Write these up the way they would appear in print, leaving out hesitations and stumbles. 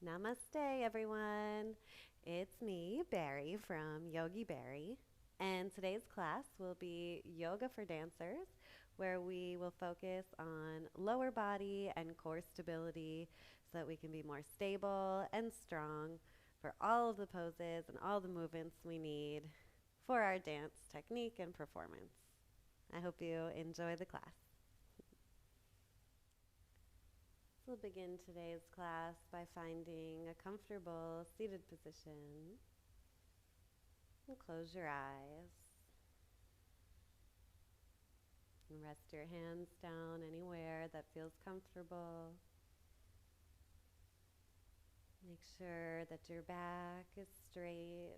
Namaste, everyone. It's me, Barry from Yogi Berry, and today's class will be Yoga for Dancers, where we will focus on lower body and core stability so that we can be more stable and strong for all of the poses and all the movements we need for our dance technique and performance. I hope you enjoy the class. We'll begin today's class by finding a comfortable seated position. And close your eyes. And rest your hands down anywhere that feels comfortable. Make sure that your back is straight,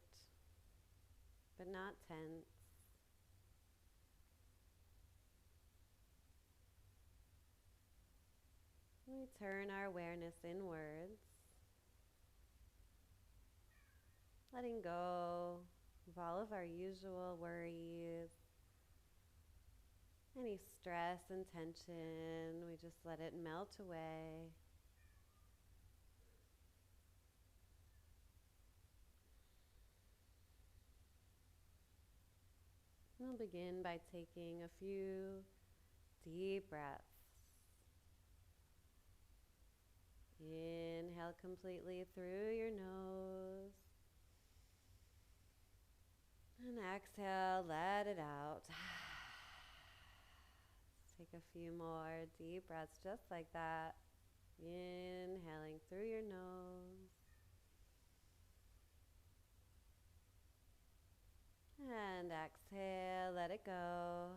but not tense. We turn our awareness inwards, letting go of all of our usual worries, any stress and tension. We just let it melt away. We'll begin by taking a few deep breaths. Inhale completely through your nose. And exhale, let it out. Take a few more deep breaths just like that. Inhaling through your nose. And exhale, let it go.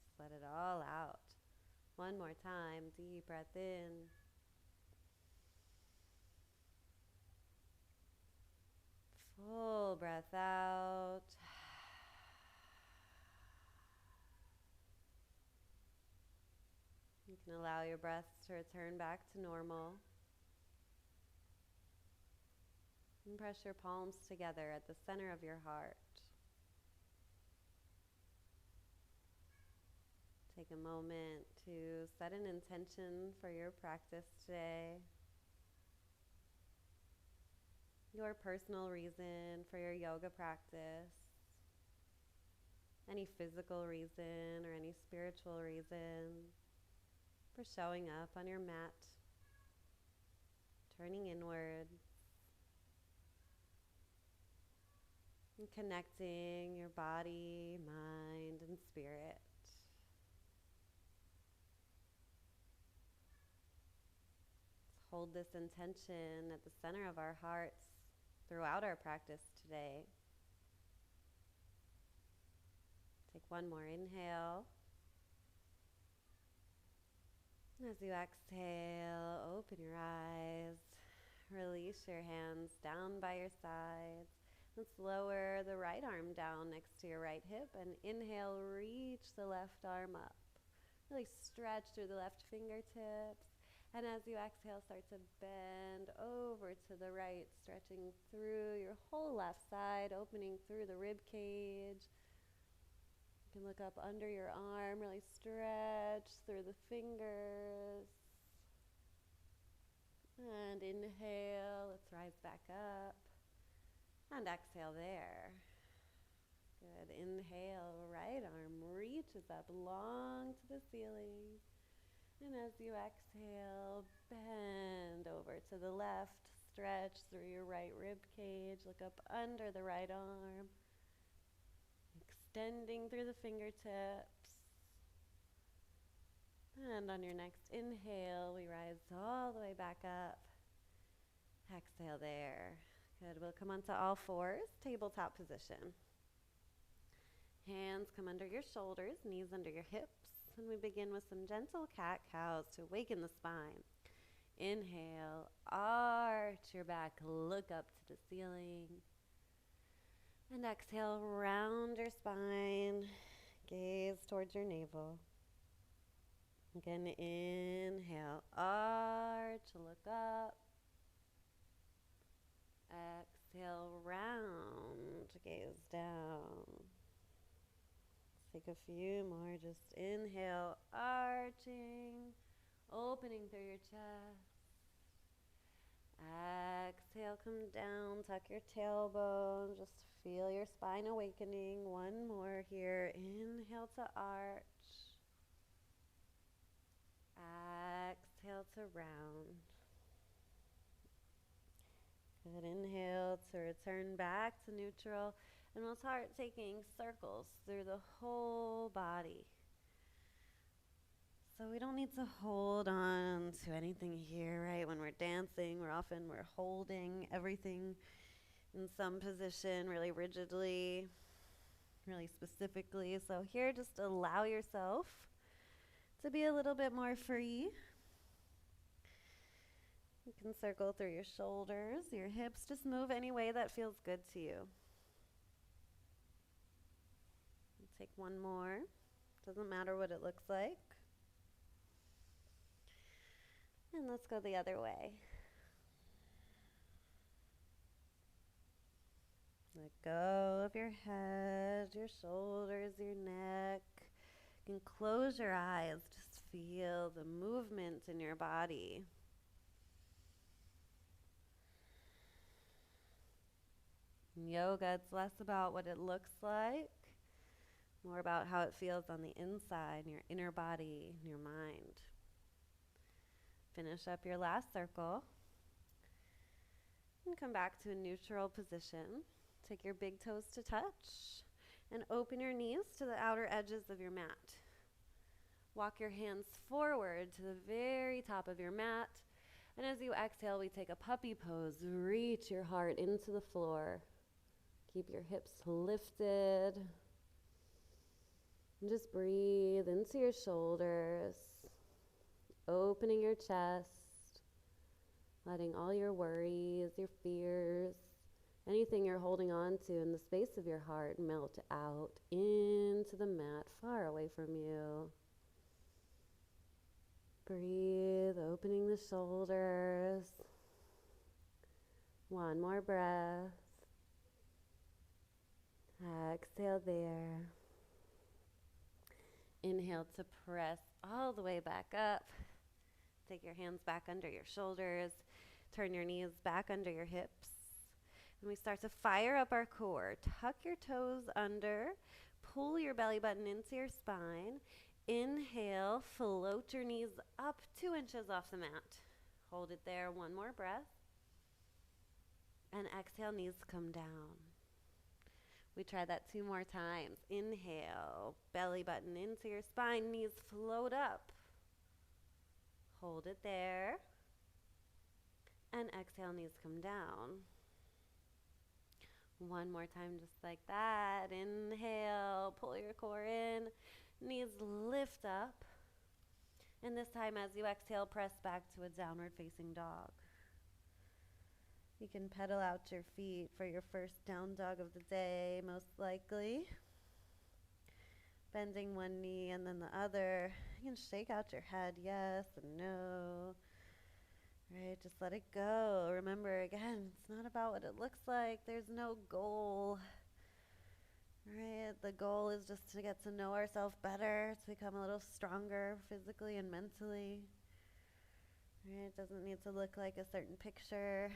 Just let it all out. One more time, deep breath in. Full breath out. You can allow your breath to return back to normal. And press your palms together at the center of your heart. Take a moment to set an intention for your practice today. Your personal reason for your yoga practice. Any physical reason or any spiritual reason for showing up on your mat, turning inward, and connecting your body, mind, and spirit. Let's hold this intention at the center of our hearts throughout our practice today. Take one more inhale. As you exhale, open your eyes. Release your hands down by your sides. Let's lower the right arm down next to your right hip and inhale, reach the left arm up. Really stretch through the left fingertips. And as you exhale, start to bend over to the right, stretching through your whole left side, opening through the rib cage. You can look up under your arm, really stretch through the fingers. And inhale, let's rise back up. And exhale there. Good. Inhale, right arm reaches up long to the ceiling. And as you exhale, bend over to the left, stretch through your right rib cage, look up under the right arm, extending through the fingertips. And on your next inhale, we rise all the way back up. Exhale there. Good. We'll come onto all fours, tabletop position. Hands come under your shoulders, knees under your hips. And we begin with some gentle cat-cows to awaken the spine. Inhale, arch your back, look up to the ceiling. And exhale, round your spine, gaze towards your navel. Again, inhale, arch, look up. Exhale, round, gaze down. Take a few more. Just inhale, arching, opening through your chest. Exhale, come down, tuck your tailbone, just feel your spine awakening. One more here. Inhale to arch. Exhale to round. Good. Inhale to return back to neutral. And we'll start taking circles through the whole body. So we don't need to hold on to anything here, right? When we're dancing, we're holding everything in some position really rigidly, really specifically. So here, just allow yourself to be a little bit more free. You can circle through your shoulders, your hips, just move any way that feels good to you. Take one more. Doesn't matter what it looks like. And let's go the other way. Let go of your head, your shoulders, your neck. You can close your eyes. Just feel the movement in your body. In yoga, it's less about what it looks like, more about how it feels on the inside, in your inner body, in your mind. Finish up your last circle. And come back to a neutral position. Take your big toes to touch and open your knees to the outer edges of your mat. Walk your hands forward to the very top of your mat. And as you exhale, we take a puppy pose. Reach your heart into the floor. Keep your hips lifted. And just breathe into your shoulders. Opening your chest, letting all your worries, your fears, anything you're holding on to in the space of your heart melt out into the mat far away from you. Breathe, opening the shoulders. One more breath. Exhale there. Inhale to press all the way back up. Take your hands back under your shoulders. Turn your knees back under your hips. And we start to fire up our core. Tuck your toes under. Pull your belly button into your spine. Inhale, float your knees up 2 inches off the mat. Hold it there, one more breath. And exhale, knees come down. We try that 2 more times. Inhale, belly button into your spine, knees float up. Hold it there. And exhale, knees come down. One more time, just like that. Inhale, pull your core in. Knees lift up. And this time, as you exhale, press back to a downward facing dog. You can pedal out your feet for your first down dog of the day, most likely. Bending one knee and then the other. You can shake out your head, yes and no. Right, just let it go. Remember, again, it's not about what it looks like. There's no goal. Right, the goal is just to get to know ourselves better, to become a little stronger physically and mentally. Right, it doesn't need to look like a certain picture.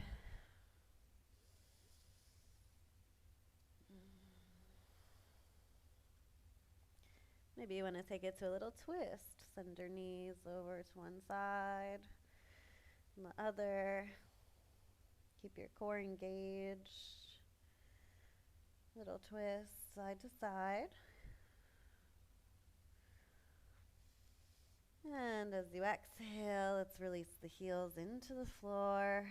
Maybe you want to take it to a little twist. Send your knees over to one side and the other. Keep your core engaged. Little twist, side to side. And as you exhale, let's release the heels into the floor.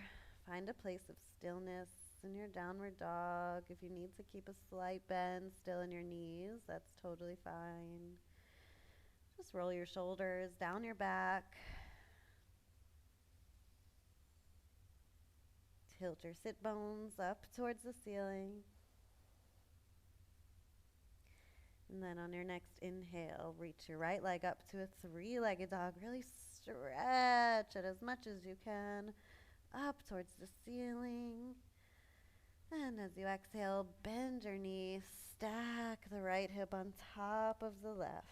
Find a place of stillness in your downward dog. If you need to keep a slight bend still in your knees, that's totally fine. Just roll your shoulders down your back. Tilt your sit bones up towards the ceiling. And then on your next inhale, reach your right leg up to a 3-legged dog. Really stretch it as much as you can up towards the ceiling. And as you exhale, bend your knee, stack the right hip on top of the left.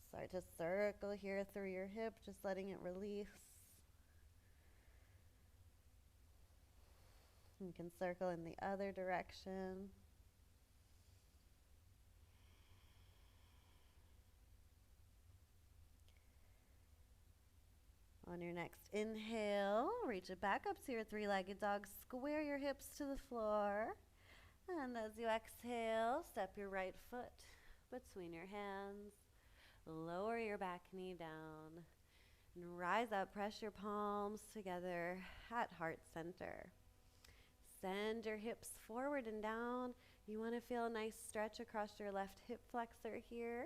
Start to circle here through your hip, just letting it release. You can circle in the other direction. On your next inhale, reach it back up to your three-legged dog. Square your hips to the floor. And as you exhale, step your right foot between your hands. Lower your back knee down. And rise up, press your palms together at heart center. Send your hips forward and down. You want to feel a nice stretch across your left hip flexor here.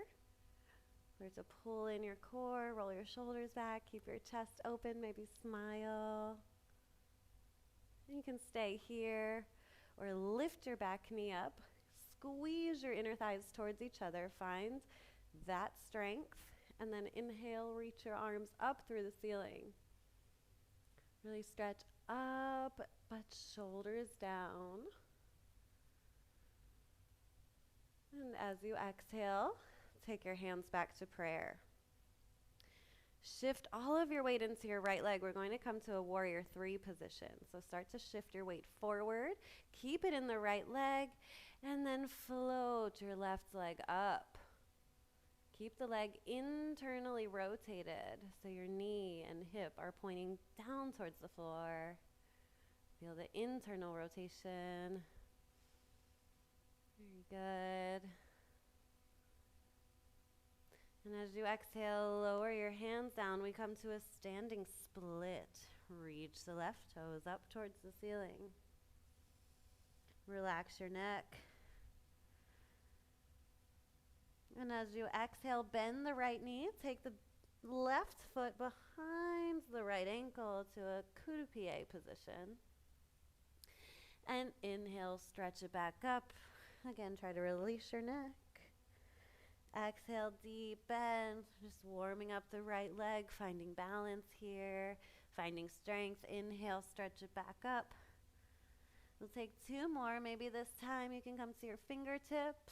There's a pull in your core, roll your shoulders back, keep your chest open, maybe smile. And you can stay here or lift your back knee up, squeeze your inner thighs towards each other, find that strength, and then inhale, reach your arms up through the ceiling. Really stretch up, but shoulders down. And as you exhale, take your hands back to prayer. Shift all of your weight into your right leg. We're going to come to a warrior 3 position. So start to shift your weight forward. Keep it in the right leg, and then float your left leg up. Keep the leg internally rotated so your knee and hip are pointing down towards the floor. Feel the internal rotation. Very good. And as you exhale, lower your hands down. We come to a standing split. Reach the left toes up towards the ceiling. Relax your neck. And as you exhale, bend the right knee. Take the left foot behind the right ankle to a coup-de-pied position. And inhale, stretch it back up. Again, try to release your neck. Exhale, deep bend, just warming up the right leg, finding balance here, finding strength. Inhale, stretch it back up. We'll take 2 more. Maybe this time you can come to your fingertips,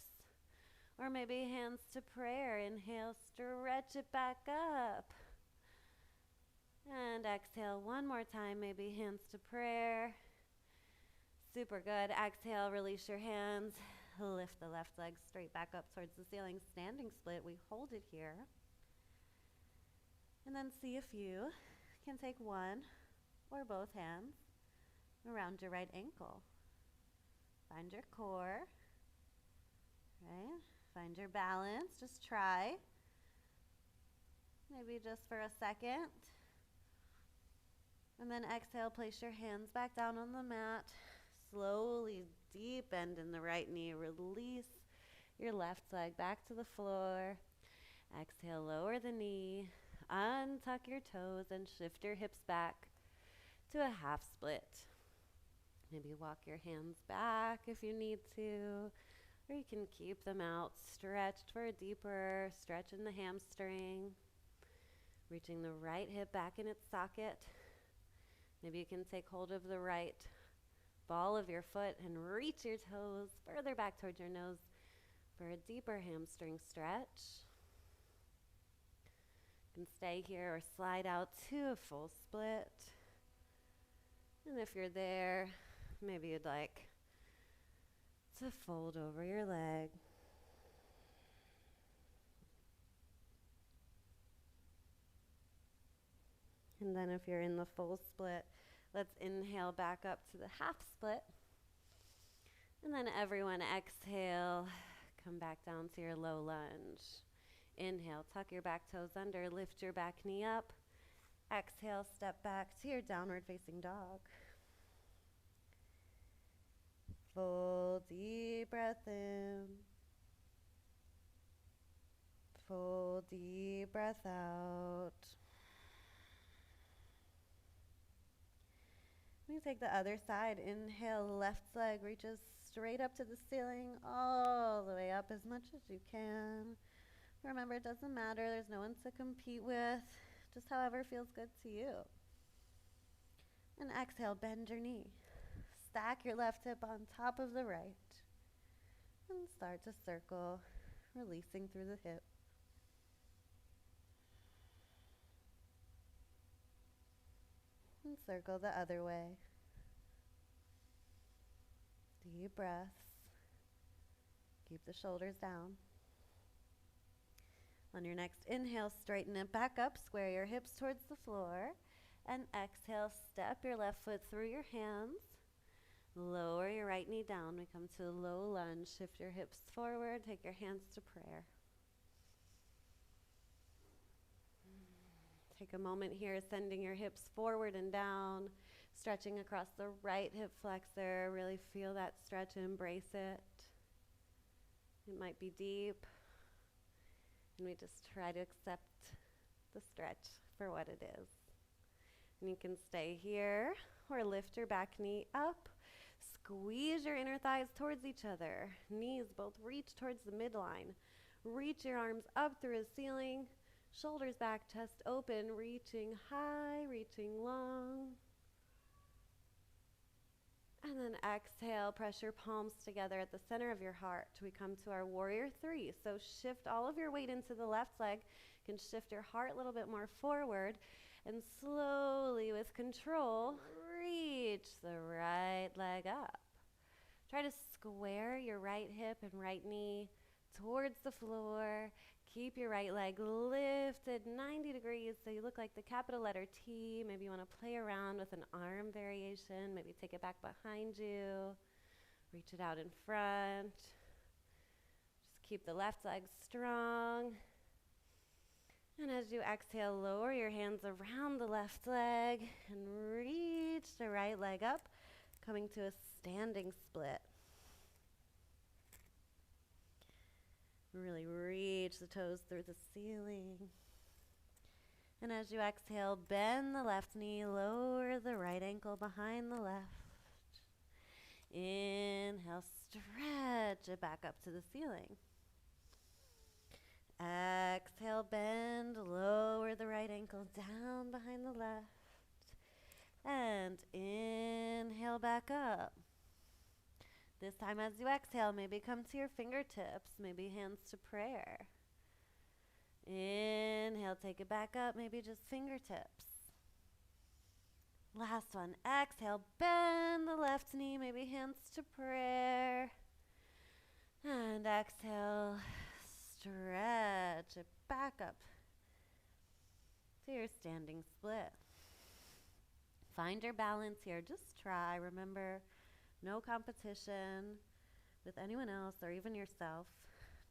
or maybe hands to prayer. Inhale, stretch it back up. And exhale 1 more time, maybe hands to prayer. Super good. Exhale, release your hands. Lift the left leg straight back up towards the ceiling. Standing split, we hold it here. And then see if you can take one or both hands around your right ankle. Find your core, right? Find your balance, just try. Maybe just for a second. And then exhale, place your hands back down on the mat. Slowly deep bend in the right knee. Release your left leg back to the floor. Exhale, lower the knee. Untuck your toes and shift your hips back to a half split. Maybe walk your hands back if you need to, or you can keep them out stretched for a deeper stretch in the hamstring. Reaching the right hip back in its socket. Maybe you can take hold of the right ball of your foot and reach your toes further back towards your nose for a deeper hamstring stretch. You can stay here or slide out to a full split. And if you're there, maybe you'd like to fold over your leg. And then if you're in the full split, let's inhale back up to the half split. And then everyone exhale, come back down to your low lunge. Inhale, tuck your back toes under, lift your back knee up. Exhale, step back to your downward facing dog. Full deep breath in. Full deep breath out. You take the other side. Inhale, left leg reaches straight up to the ceiling, all the way up as much as you can. Remember, it doesn't matter. There's no one to compete with. Just however feels good to you. And exhale, bend your knee. Stack your left hip on top of the right. And start to circle, releasing through the hip. And circle the other way. Deep breaths. Keep the shoulders down. On your next inhale, straighten it back up. Square your hips towards the floor. And exhale, step your left foot through your hands. Lower your right knee down. We come to a low lunge. Shift your hips forward. Take your hands to prayer. Take a moment here, sending your hips forward and down. Stretching across the right hip flexor. Really feel that stretch and embrace it. It might be deep. And we just try to accept the stretch for what it is. And you can stay here or lift your back knee up. Squeeze your inner thighs towards each other. Knees both reach towards the midline. Reach your arms up through the ceiling. Shoulders back, chest open, reaching high, reaching long. And then exhale, press your palms together at the center of your heart. We come to our warrior three. So shift all of your weight into the left leg. You can shift your heart a little bit more forward. And slowly, with control, reach the right leg up. Try to square your right hip and right knee towards the floor. Keep your right leg lifted 90 degrees so you look like the capital letter T. Maybe you want to play around with an arm variation. Maybe take it back behind you. Reach it out in front. Just keep the left leg strong. And as you exhale, lower your hands around the left leg and reach the right leg up, coming to a standing split. Really reach the toes through the ceiling. And as you exhale, bend the left knee, lower the right ankle behind the left. Inhale, stretch it back up to the ceiling. Exhale, bend, lower the right ankle down behind the left. And inhale back up. This time as you exhale, maybe come to your fingertips, maybe hands to prayer. Inhale, take it back up, maybe just fingertips. Last one, exhale, bend the left knee, maybe hands to prayer. And exhale, stretch it back up to your standing split. Find your balance here. Just try. Remember, no competition with anyone else or even yourself.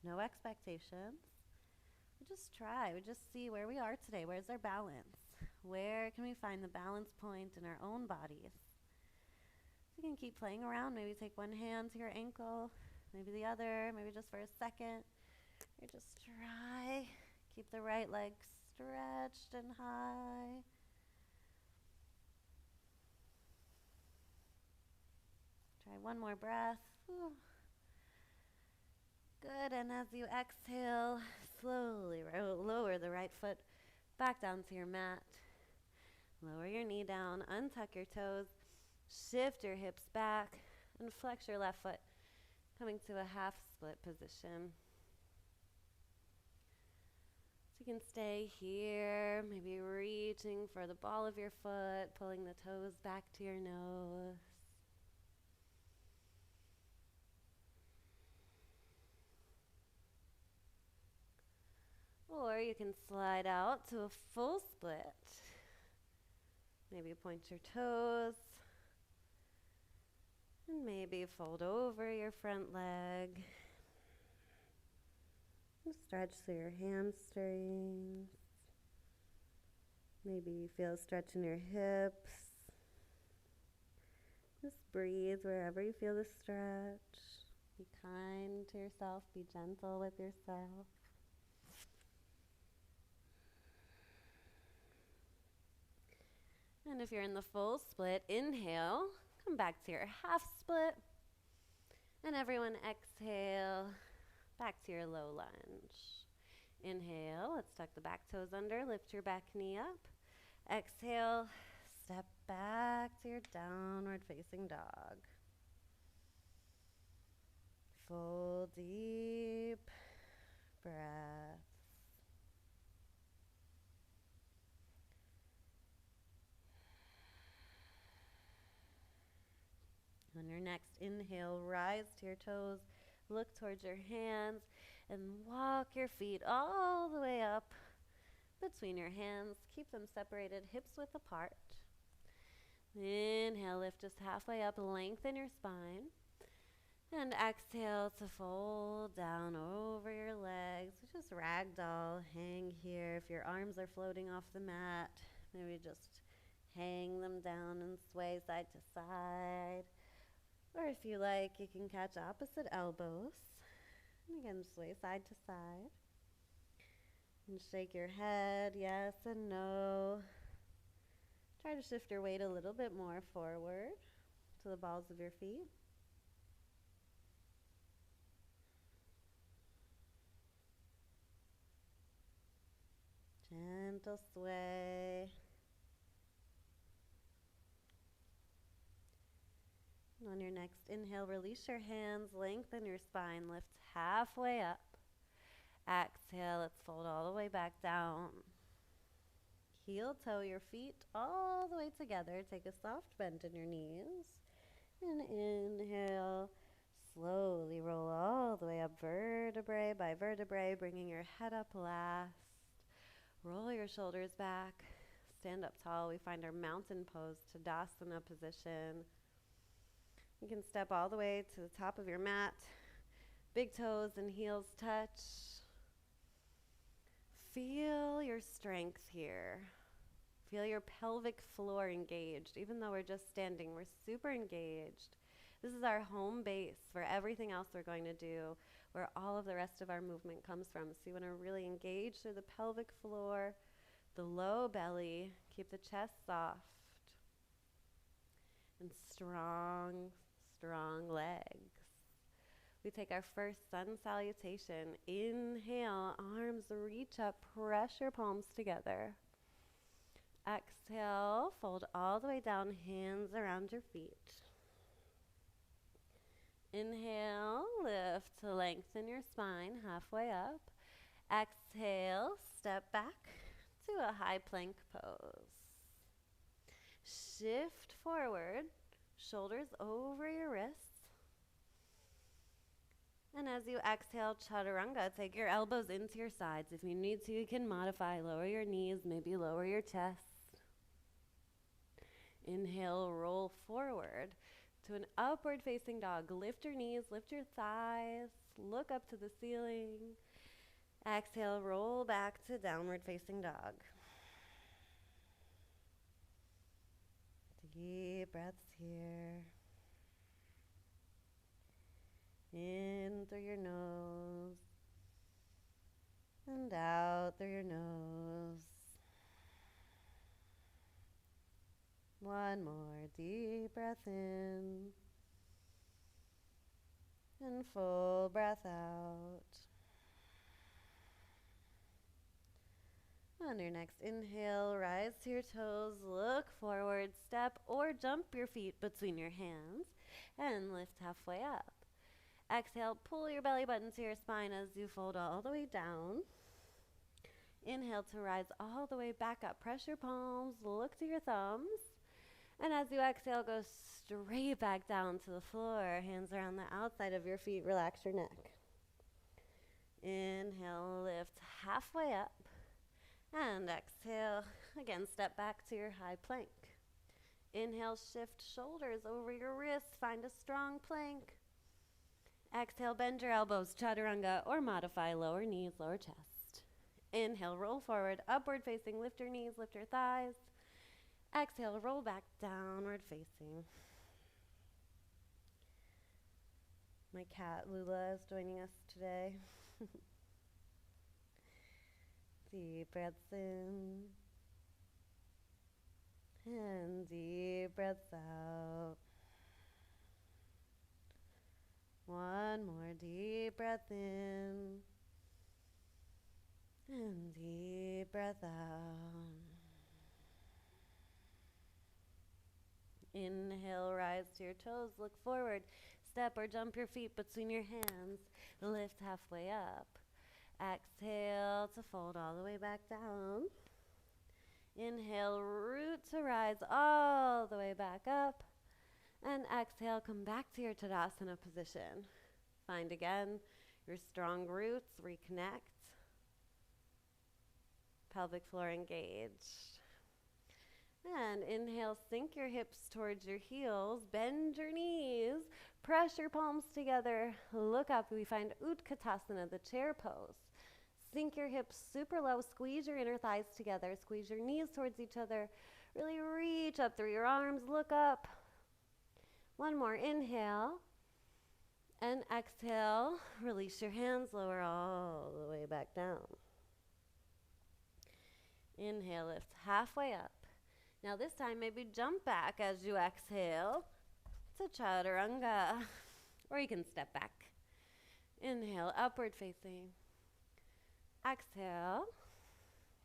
No expectations. We just try. We just see where we are today. Where's our balance? Where can we find the balance point in our own bodies? So you can keep playing around. Maybe take one hand to your ankle, maybe the other, maybe just for a second. Or just try. Keep the right leg stretched and high. Try one more breath. Whew. Good, and as you exhale, slowly lower the right foot back down to your mat. Lower your knee down, untuck your toes, shift your hips back, and flex your left foot, coming to a half split position. So you can stay here, maybe reaching for the ball of your foot, pulling the toes back to your nose. Or you can slide out to a full split. Maybe point your toes. And maybe fold over your front leg. And stretch through your hamstrings. Maybe you feel a stretch in your hips. Just breathe wherever you feel the stretch. Be kind to yourself. Be gentle with yourself. And if you're in the full split, inhale, come back to your half split. And everyone exhale, back to your low lunge. Inhale, let's tuck the back toes under, lift your back knee up. Exhale, step back to your downward facing dog. Full deep breath. On your next inhale, rise to your toes, look towards your hands, and walk your feet all the way up between your hands. Keep them separated, hips width apart. Inhale, lift just halfway up, lengthen your spine. And exhale to fold down over your legs. Just ragdoll, hang here. If your arms are floating off the mat, maybe just hang them down and sway side to side. Or if you like, you can catch opposite elbows. And again, sway side to side. And shake your head, yes and no. Try to shift your weight a little bit more forward to the balls of your feet. Gentle sway. And on your next inhale, release your hands, lengthen your spine, lift halfway up. Exhale, let's fold all the way back down. Heel toe your feet all the way together. Take a soft bend in your knees. And inhale, slowly roll all the way up vertebrae by vertebrae, bringing your head up last. Roll your shoulders back. Stand up tall. We find our mountain pose, Tadasana position. You can step all the way to the top of your mat. Big toes and heels touch. Feel your strength here. Feel your pelvic floor engaged. Even though we're just standing, we're super engaged. This is our home base for everything else we're going to do, where all of the rest of our movement comes from. So you want to really engage through the pelvic floor, the low belly. Keep the chest soft. And strong, strong legs. We take our first sun salutation. Inhale, arms reach up, press your palms together. Exhale, fold all the way down, hands around your feet. Inhale, lift to lengthen your spine halfway up. Exhale, step back to a high plank pose. Shift forward, shoulders over your wrists. And as you exhale, chaturanga, take your elbows into your sides. If you need to, you can modify. Lower your knees, maybe lower your chest. Inhale, roll forward to an upward facing dog. Lift your knees, lift your thighs, look up to the ceiling. Exhale, roll back to downward facing dog. Deep breaths here. In through your nose and out through your nose. One more deep breath in and full breath out. On your next inhale, rise to your toes, look forward, step or jump your feet between your hands and lift halfway up. Exhale, pull your belly button to your spine as you fold all the way down. Inhale to rise all the way back up. Press your palms, look to your thumbs. And as you exhale, go straight back down to the floor. Hands around the outside of your feet. Relax your neck. Inhale, lift halfway up. And exhale, again, step back to your high plank. Inhale, shift shoulders over your wrists. Find a strong plank. Exhale, bend your elbows, chaturanga, or modify lower knees, lower chest. Inhale, roll forward, upward facing, lift your knees, lift your thighs. Exhale, roll back, downward facing. My cat, Lula, is joining us today. Deep breaths in. And deep breaths out. One more deep breath in. And deep breath out. Inhale, rise to your toes, look forward. Step or jump your feet between your hands. Lift halfway up. Exhale to fold all the way back down. Inhale, root to rise all the way back up. And exhale, come back to your Tadasana position. Find again your strong roots, reconnect. Pelvic floor engaged. And inhale, sink your hips towards your heels, bend your knees, press your palms together, look up. We find Utkatasana, the chair pose. Sink your hips super low, squeeze your inner thighs together, squeeze your knees towards each other. Really reach up through your arms, look up. One more, inhale. And exhale, release your hands, lower all the way back down. Inhale, lift halfway up. Now this time, maybe jump back as you exhale to Chaturanga, or you can step back. Inhale, upward facing. Exhale,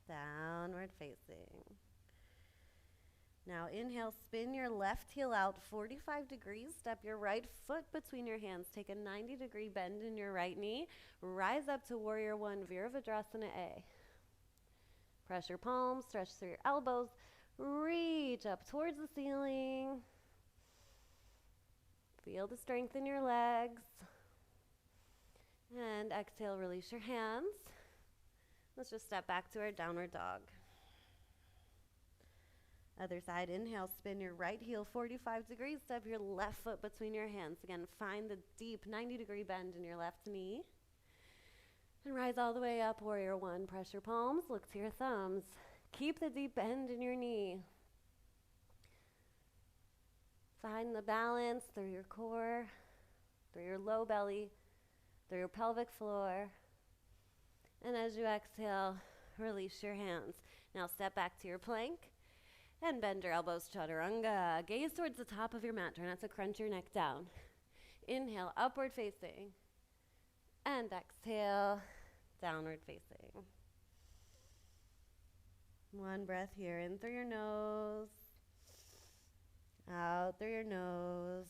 downward facing. Now inhale, spin your left heel out 45 degrees. Step your right foot between your hands. Take a 90-degree bend in your right knee. Rise up to Warrior One, Virabhadrasana A. Press your palms, stretch through your elbows. Reach up towards the ceiling. Feel the strength in your legs. And exhale, release your hands. Let's just step back to our downward dog. Other side, inhale, spin your right heel 45 degrees. Step your left foot between your hands. Again, find the deep 90-degree bend in your left knee. And rise all the way up, Warrior One. Press your palms, look to your thumbs. Keep the deep bend in your knee. Find the balance through your core, through your low belly, through your pelvic floor. And as you exhale, release your hands. Now step back to your plank and bend your elbows, Chaturanga. Gaze towards the top of your mat. Try not to crunch your neck down. Inhale, upward facing. And exhale, downward facing. One breath here, in through your nose, out through your nose.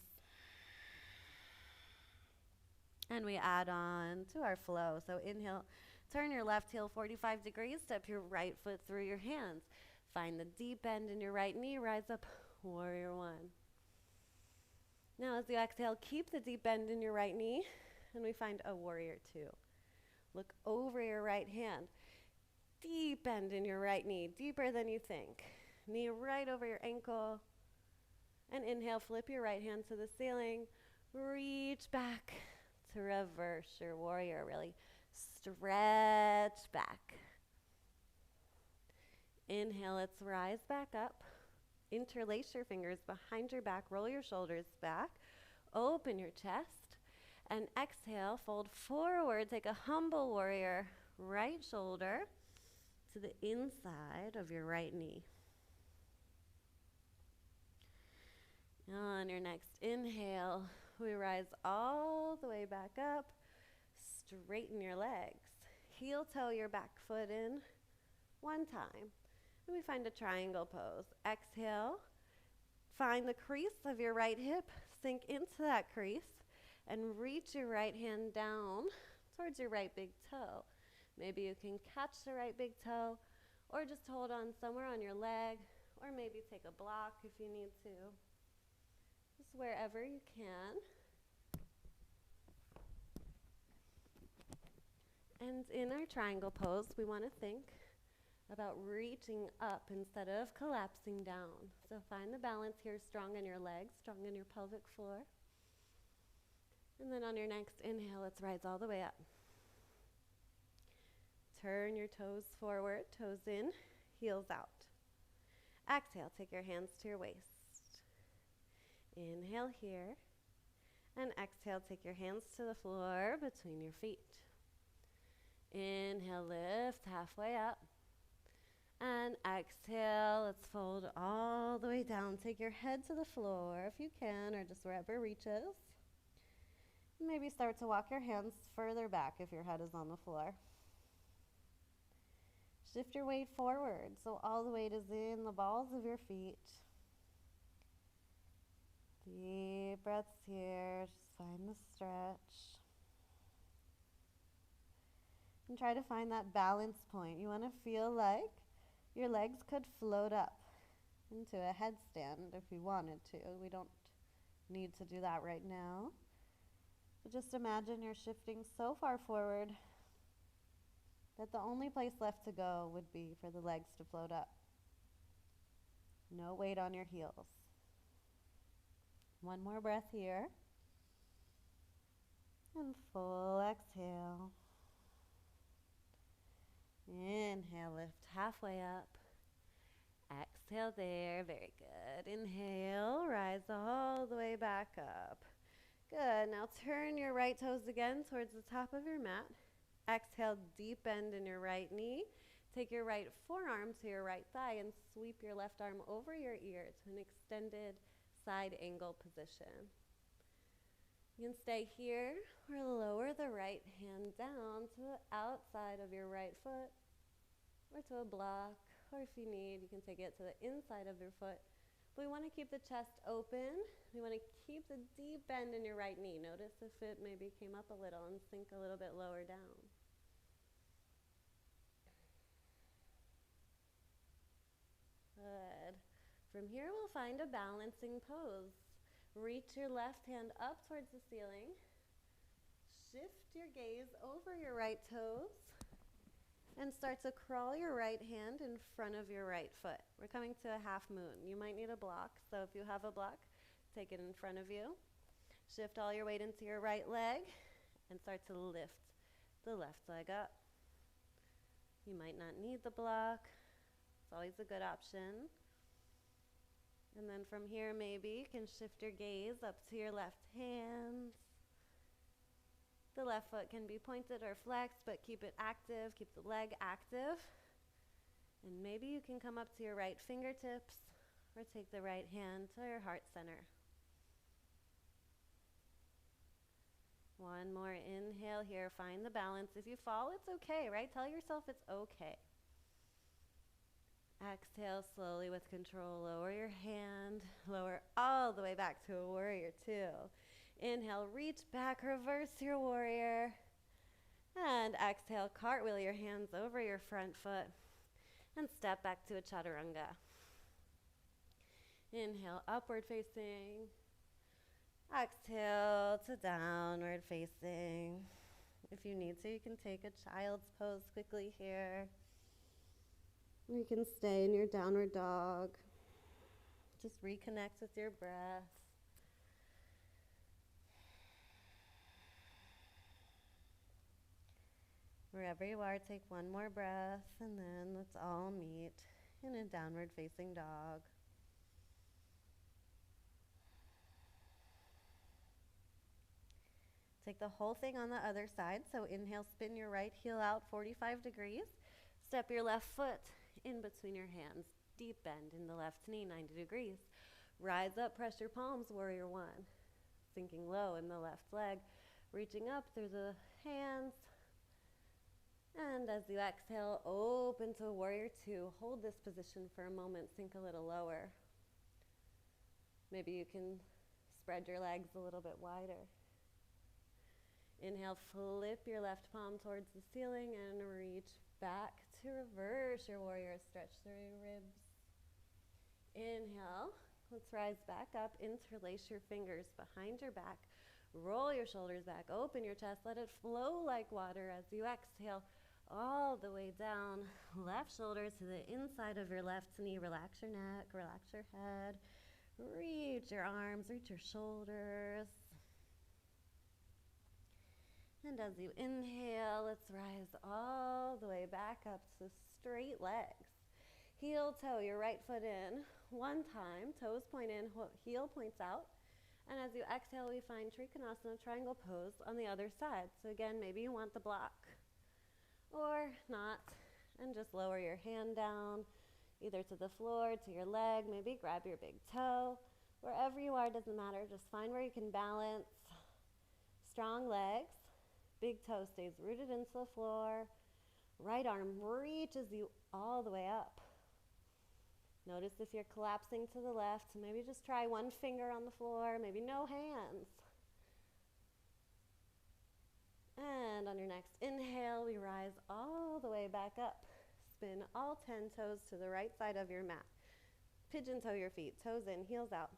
And we add on to our flow. So inhale, turn your left heel 45 degrees, step your right foot through your hands. Find the deep bend in your right knee, rise up, Warrior One. Now as you exhale, keep the deep bend in your right knee, and we find a Warrior Two. Look over your right hand. Deep bend in your right knee, deeper than you think. Knee right over your ankle. And inhale, flip your right hand to the ceiling. Reach back to reverse your warrior. Really stretch back. Inhale, let's rise back up. Interlace your fingers behind your back. Roll your shoulders back. Open your chest. And exhale, fold forward. Take a humble warrior. Right shoulder to the inside of your right knee. On your next inhale, we rise all the way back up. Straighten your legs. Heel toe your back foot in one time. And we find a triangle pose. Exhale. Find the crease of your right hip. Sink into that crease and reach your right hand down towards your right big toe. Maybe you can catch the right big toe or just hold on somewhere on your leg, or maybe take a block if you need to. Just wherever you can. And in our triangle pose, we want to think about reaching up instead of collapsing down. So find the balance here, strong in your legs, strong in your pelvic floor. And then on your next inhale, let's rise all the way up. Turn your toes forward, toes in, heels out. Exhale, take your hands to your waist. Inhale here. And exhale, take your hands to the floor between your feet. Inhale, lift halfway up. And exhale, let's fold all the way down. Take your head to the floor if you can, or just wherever reaches. Maybe start to walk your hands further back if your head is on the floor. Shift your weight forward, so all the weight is in the balls of your feet. Deep breaths here, just find the stretch. And try to find that balance point. You want to feel like your legs could float up into a headstand if you wanted to. We don't need to do that right now. But just imagine you're shifting so far forward that the only place left to go would be for the legs to float up. No weight on your heels. One more breath here. And full exhale. Inhale, lift halfway up. Exhale there, very good. Inhale, rise all the way back up. Good, now turn your right toes again towards the top of your mat. Exhale, deep bend in your right knee. Take your right forearm to your right thigh and sweep your left arm over your ear to an extended side angle position. You can stay here or lower the right hand down to the outside of your right foot or to a block, or if you need, you can take it to the inside of your foot. But we want to keep the chest open. We want to keep the deep bend in your right knee. Notice if it maybe came up a little and sink a little bit lower down. Good. From here, we'll find a balancing pose. Reach your left hand up towards the ceiling. Shift your gaze over your right toes. And start to crawl your right hand in front of your right foot. We're coming to a half moon. You might need a block, so if you have a block, take it in front of you. Shift all your weight into your right leg and start to lift the left leg up. You might not need the block. It's always a good option. And then from here, maybe you can shift your gaze up to your left hand. The left foot can be pointed or flexed, but keep it active, keep the leg active. And maybe you can come up to your right fingertips or take the right hand to your heart center. One more inhale here, find the balance. If you fall, it's okay, right? Tell yourself it's okay. Exhale slowly with control, lower your hand, lower all the way back to a warrior two. Inhale, reach back, reverse your warrior. And exhale, cartwheel your hands over your front foot and step back to a chaturanga. Inhale, upward facing. Exhale to downward facing. If you need to, you can take a child's pose quickly here. You can stay in your downward dog. Just reconnect with your breath. Wherever you are, take one more breath, and then let's all meet in a downward facing dog. Take the whole thing on the other side. So inhale, spin your right heel out 45 degrees. Step your left foot in between your hands. Deep bend in the left knee, 90 degrees. Rise up, press your palms, warrior one. Sinking low in the left leg, reaching up through the hands. And as you exhale, open to warrior two. Hold this position for a moment, sink a little lower. Maybe you can spread your legs a little bit wider. Inhale, flip your left palm towards the ceiling and reach back to reverse your warrior. Stretch through your ribs. Inhale, let's rise back up. Interlace your fingers behind your back. Roll your shoulders back. Open your chest. Let it flow like water as you exhale all the way down. Left shoulder to the inside of your left knee. Relax your neck. Relax your head. Reach your arms. Reach your shoulders. And as you inhale, let's rise all the way back up to straight legs. Heel toe your right foot in one time. Toes point in, heel points out. And as you exhale, we find Trikonasana, triangle pose on the other side. So again, maybe you want the block or not. And just lower your hand down, either to the floor, to your leg. Maybe grab your big toe. Wherever you are, doesn't matter. Just find where you can balance. Strong legs. Big toe stays rooted into the floor. Right arm reaches you all the way up. Notice if you're collapsing to the left. Maybe just try one finger on the floor. Maybe no hands. And on your next inhale, we rise all the way back up. Spin all 10 toes to the right side of your mat. Pigeon toe your feet. Toes in, heels out.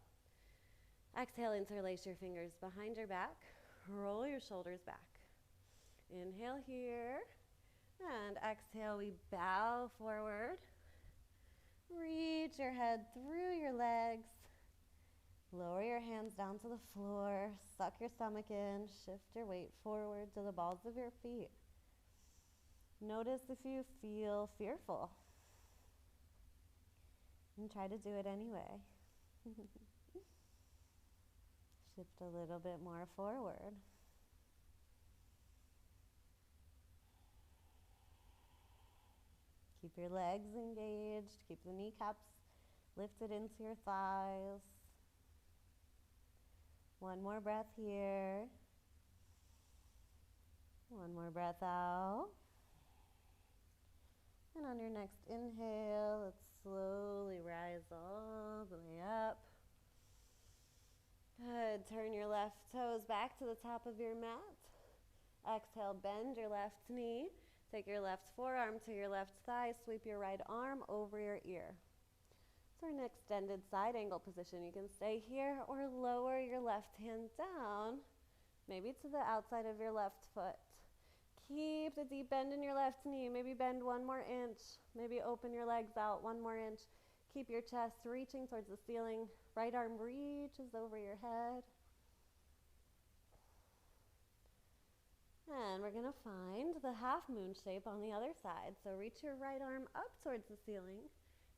Exhale, interlace your fingers behind your back. Roll your shoulders back. Inhale here. And exhale, we bow forward. Reach your head through your legs. Lower your hands down to the floor. Suck your stomach in. Shift your weight forward to the balls of your feet. Notice if you feel fearful. And try to do it anyway. Shift a little bit more forward. Keep your legs engaged. Keep the kneecaps lifted into your thighs. One more breath here. One more breath out. And on your next inhale, let's slowly rise all the way up. Good. Turn your left toes back to the top of your mat. Exhale, bend your left knee. Take your left forearm to your left thigh. Sweep your right arm over your ear. So an extended side angle position. You can stay here or lower your left hand down, maybe to the outside of your left foot. Keep the deep bend in your left knee. Maybe bend 1 more inch. Maybe open your legs out 1 more inch. Keep your chest reaching towards the ceiling. Right arm reaches over your head. And we're going to find the half moon shape on the other side. So reach your right arm up towards the ceiling.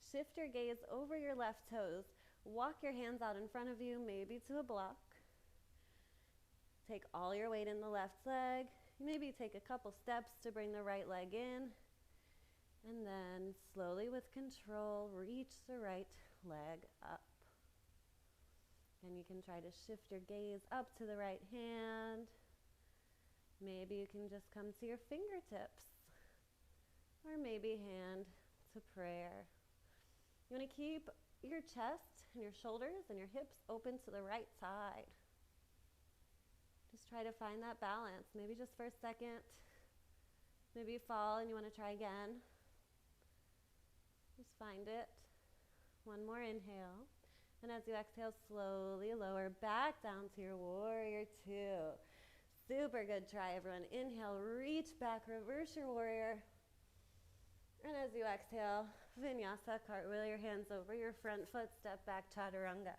Shift your gaze over your left toes. Walk your hands out in front of you, maybe to a block. Take all your weight in the left leg. Maybe take a couple steps to bring the right leg in. And then slowly with control, reach the right leg up. And you can try to shift your gaze up to the right hand. Maybe you can just come to your fingertips. Or maybe hand to prayer. You want to keep your chest and your shoulders and your hips open to the right side. Just try to find that balance, maybe just for a second. Maybe you fall and you want to try again. Just find it. One more inhale. And as you exhale, slowly lower back down to your warrior 2. Super good try, everyone. Inhale, reach back, reverse your warrior. And as you exhale, Vinyasa, cartwheel your hands over your front foot, step back, Chaturanga.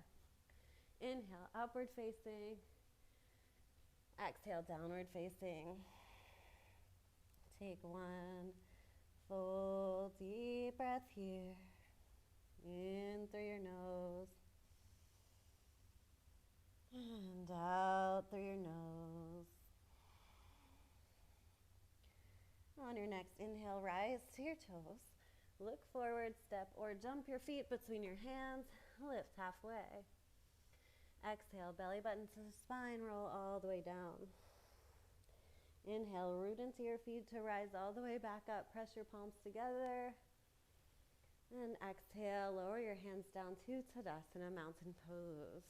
Inhale, upward facing. Exhale, downward facing. Take 1 full deep breath here. In through your nose. And out through your nose. On your next inhale, rise to your toes. Look forward, step or jump your feet between your hands. Lift halfway. Exhale, belly button to the spine, roll all the way down. Inhale, root into your feet to rise all the way back up. Press your palms together. And exhale, lower your hands down to Tadasana, mountain pose.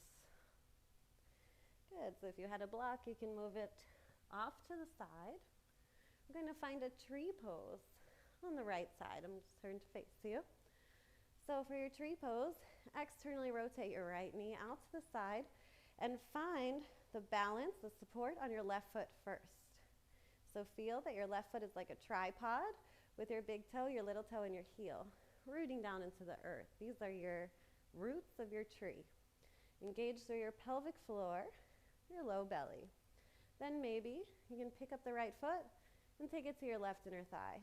Good, so if you had a block, you can move it off to the side. We're going to find a tree pose on the right side. I'm just turned to face you. So for your tree pose, externally rotate your right knee out to the side and find the balance, the support on your left foot first. So feel that your left foot is like a tripod with your big toe, your little toe, and your heel rooting down into the earth. These are your roots of your tree. Engage through your pelvic floor, your low belly. Then maybe you can pick up the right foot and take it to your left inner thigh.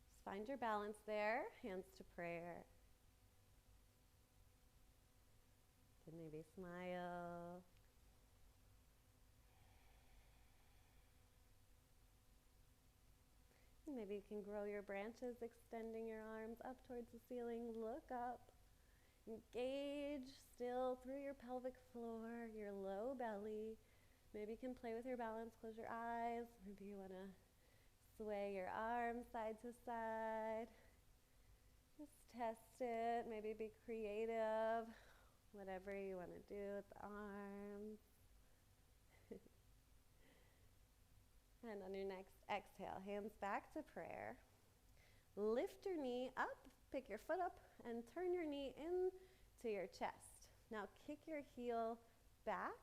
Just find your balance there, hands to prayer. You can maybe smile. Maybe you can grow your branches, extending your arms up towards the ceiling. Look up. Engage still through your pelvic floor, your low belly. Maybe you can play with your balance, close your eyes. Maybe you want to sway your arms side to side. Just test it. Maybe be creative. Whatever you want to do with the arms. And on your next exhale, hands back to prayer. Lift your knee up, pick your foot up, and turn your knee into your chest. Now kick your heel back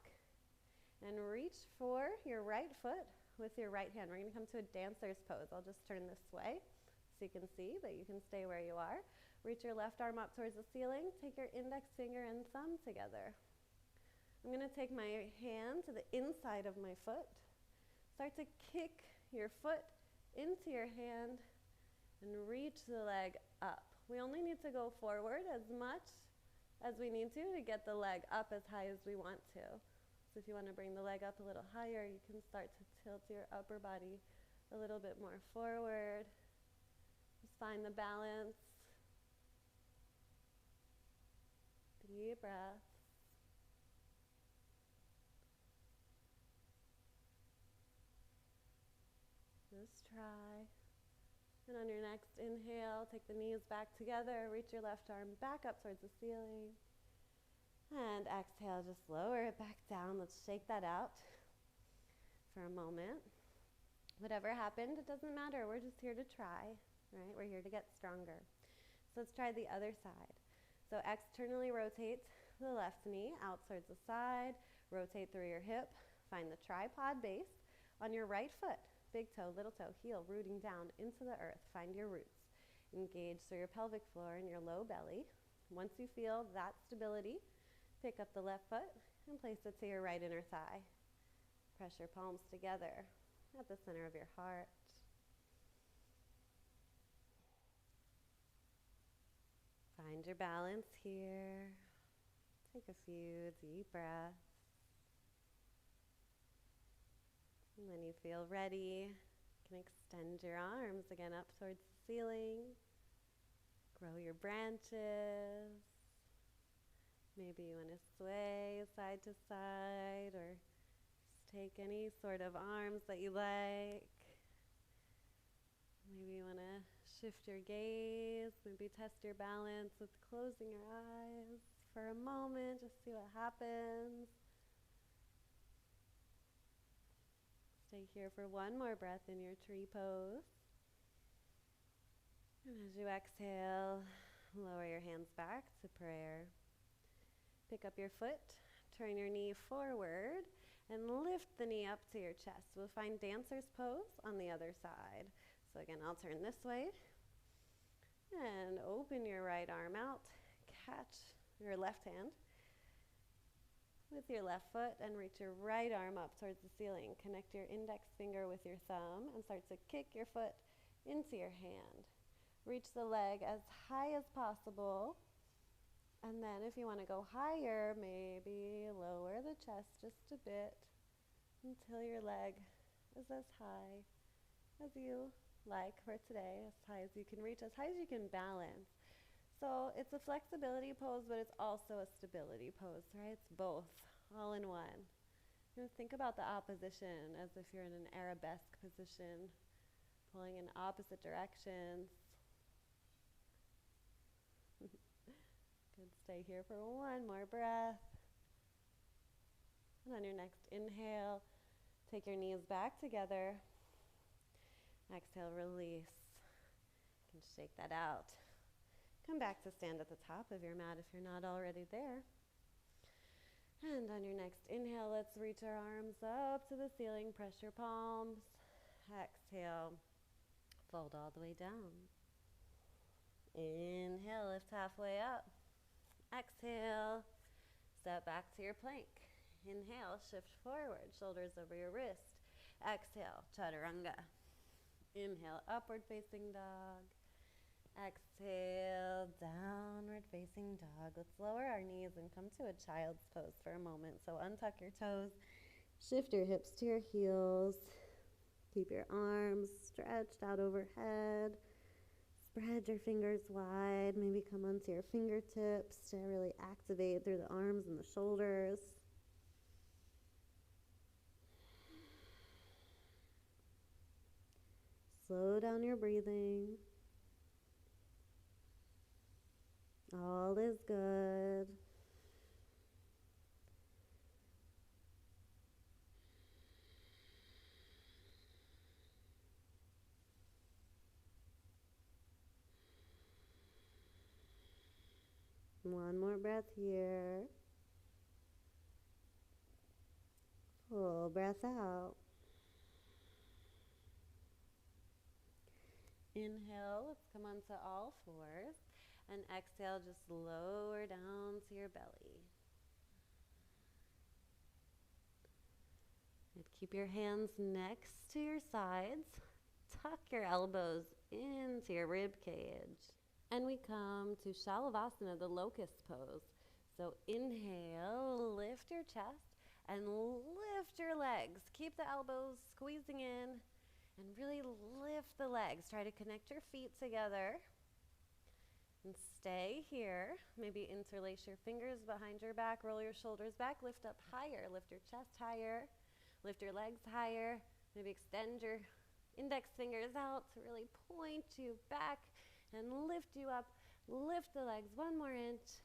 and reach for your right foot with your right hand. We're going to come to a dancer's pose. I'll just turn this way so you can see that you can stay where you are. Reach your left arm up towards the ceiling. Take your index finger and thumb together. I'm going to take my hand to the inside of my foot. Start to kick your foot into your hand and reach the leg up. We only need to go forward as much as we need to get the leg up as high as we want to. So if you want to bring the leg up a little higher, you can start to tilt your upper body a little bit more forward. Just find the balance. Deep breaths. Just try. And on your next inhale, take the knees back together, reach your left arm back up towards the ceiling. And exhale, just lower it back down. Let's shake that out for a moment. Whatever happened, it doesn't matter. We're just here to try, right? We're here to get stronger. So let's try the other side. So externally rotate the left knee out towards the side, rotate through your hip, find the tripod base on your right foot. Big toe, little toe, heel rooting down into the earth. Find your roots. Engage through your pelvic floor and your low belly. Once you feel that stability, pick up the left foot and place it to your right inner thigh. Press your palms together at the center of your heart. Find your balance here. Take a few deep breaths. And when you feel ready, you can extend your arms again up towards the ceiling. Grow your branches. Maybe you want to sway side to side or just take any sort of arms that you like. Maybe you want to shift your gaze, maybe test your balance with closing your eyes for a moment, just see what happens. Stay here for one more breath in your tree pose. And as you exhale, lower your hands back to prayer. Pick up your foot, turn your knee forward, and lift the knee up to your chest. We'll find dancer's pose on the other side. So again, I'll turn this way. And open your right arm out. Catch your left hand with your left foot and reach your right arm up towards the ceiling. Connect your index finger with your thumb and start to kick your foot into your hand. Reach the leg as high as possible. And then if you want to go higher, maybe lower the chest just a bit until your leg is as high as you like for today, as high as you can reach, as high as you can balance. So it's a flexibility pose, but it's also a stability pose, right? It's both, all in one. Think about the opposition as if you're in an arabesque position, pulling in opposite directions. Good, stay here for one more breath. And on your next inhale, take your knees back together. Exhale, release. You can shake that out. Come back to stand at the top of your mat if you're not already there. And on your next inhale, let's reach our arms up to the ceiling. Press your palms. Exhale. Fold all the way down. Inhale, lift halfway up. Exhale. Step back to your plank. Inhale, shift forward, shoulders over your wrist. Exhale, chaturanga. Inhale, upward facing dog. Exhale, downward facing dog. Let's lower our knees and come to a child's pose for a moment. So untuck your toes, shift your hips to your heels. Keep your arms stretched out overhead. Spread your fingers wide. Maybe come onto your fingertips to really activate through the arms and the shoulders. Slow down your breathing. All is good. One more breath here. Full breath out. Inhale, let's come onto all fours. And exhale, just lower down to your belly. And keep your hands next to your sides. Tuck your elbows into your rib cage. And we come to Shalavasana, the locust pose. So inhale, lift your chest and lift your legs. Keep the elbows squeezing in and really lift the legs. Try to connect your feet together and stay here. Maybe interlace your fingers behind your back, roll your shoulders back, lift up higher, lift your chest higher, lift your legs higher. Maybe extend your index fingers out to really point you back and lift you up. Lift the legs 1 more inch.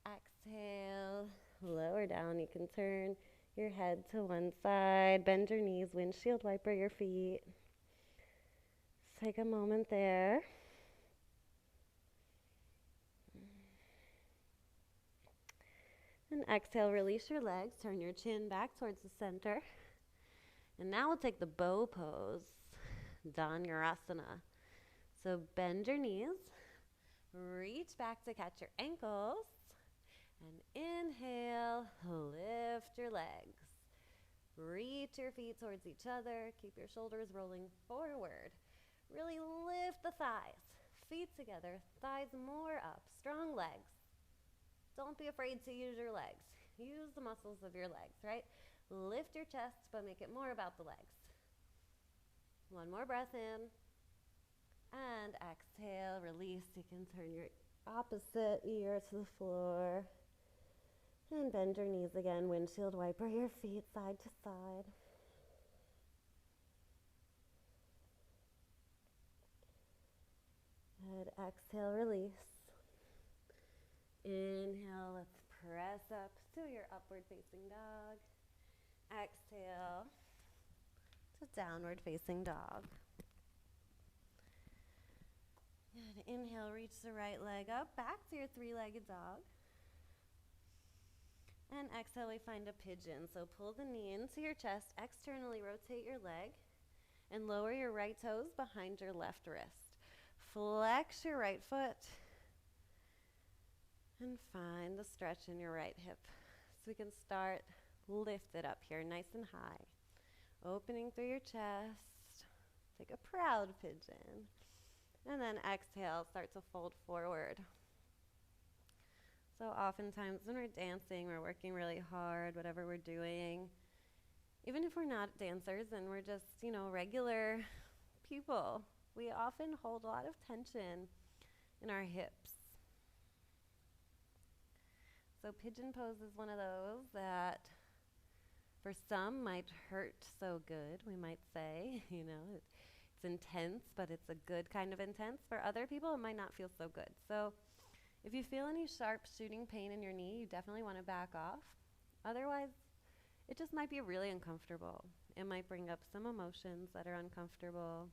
Exhale, lower down. You can turn your head to one side, bend your knees, windshield wiper your feet. Just take a moment there. And exhale, release your legs, turn your chin back towards the center. And now we'll take the bow pose, Dhanurasana. So bend your knees, reach back to catch your ankles, and inhale, lift your legs. Reach your feet towards each other, keep your shoulders rolling forward. Really lift the thighs, feet together, thighs more up, strong legs. Don't be afraid to use your legs. Use the muscles of your legs, right? Lift your chest, but make it more about the legs. 1 more breath in. And exhale, release. You can turn your opposite ear to the floor. And bend your knees again. Windshield wiper your feet side to side. Good. Exhale, release. Inhale, let's press up to your upward facing dog. Exhale to downward facing dog. Good. Inhale, reach the right leg up, back to your 3-legged dog. And exhale, we find a pigeon. So pull the knee into your chest, externally rotate your leg, and lower your right toes behind your left wrist. Flex your right foot, and find the stretch in your right hip. So we can start lifted up here, nice and high. Opening through your chest, take a proud pigeon. And then exhale, start to fold forward. So oftentimes when we're dancing, we're working really hard, whatever we're doing. Even if we're not dancers and we're just, regular people, we often hold a lot of tension in our hips. So pigeon pose is one of those that for some might hurt so good, we might say, it's intense, but it's a good kind of intense. For other people, it might not feel so good. So if you feel any sharp shooting pain in your knee, you definitely want to back off. Otherwise, it just might be really uncomfortable. It might bring up some emotions that are uncomfortable.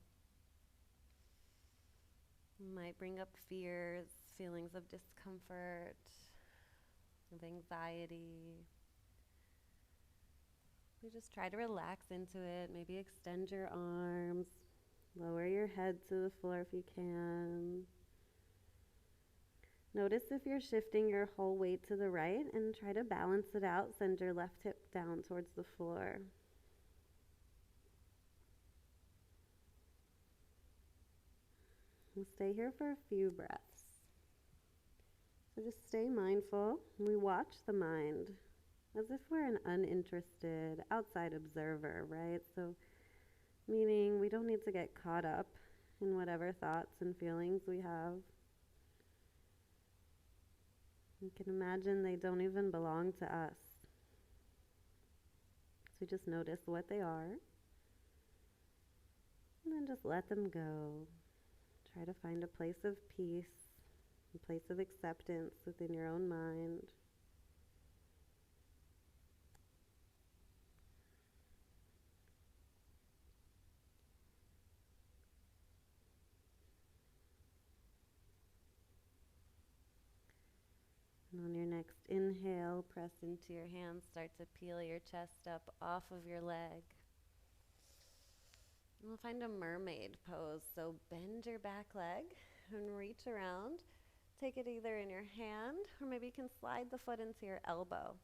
It might bring up fears, feelings of discomfort, of anxiety. We just try to relax into it. Maybe extend your arms. Lower your head to the floor if you can. Notice if you're shifting your whole weight to the right and try to balance it out. Send your left hip down towards the floor. We'll stay here for a few breaths. So just stay mindful. We watch the mind as if we're an uninterested outside observer, right? So meaning we don't need to get caught up in whatever thoughts and feelings we have. You can imagine they don't even belong to us. So just notice what they are. And then just let them go. Try to find a place of peace, a place of acceptance within your own mind. And on your next inhale, inhale, press into your hands, start to peel your chest up off of your leg. And we'll find a mermaid pose. So bend your back leg and reach around. Take it either in your hand or maybe you can slide the foot into your elbow.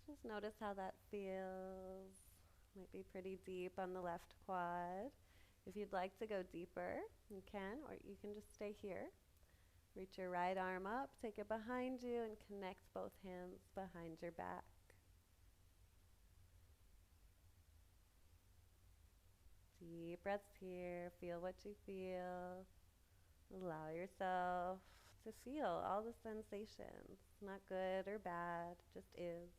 Just notice how that feels. Might be pretty deep on the left quad. If you'd like to go deeper, you can, or you can just stay here. Reach your right arm up, take it behind you, and connect both hands behind your back. Deep breaths here. Feel what you feel. Allow yourself to feel all the sensations. Not good or bad, just is.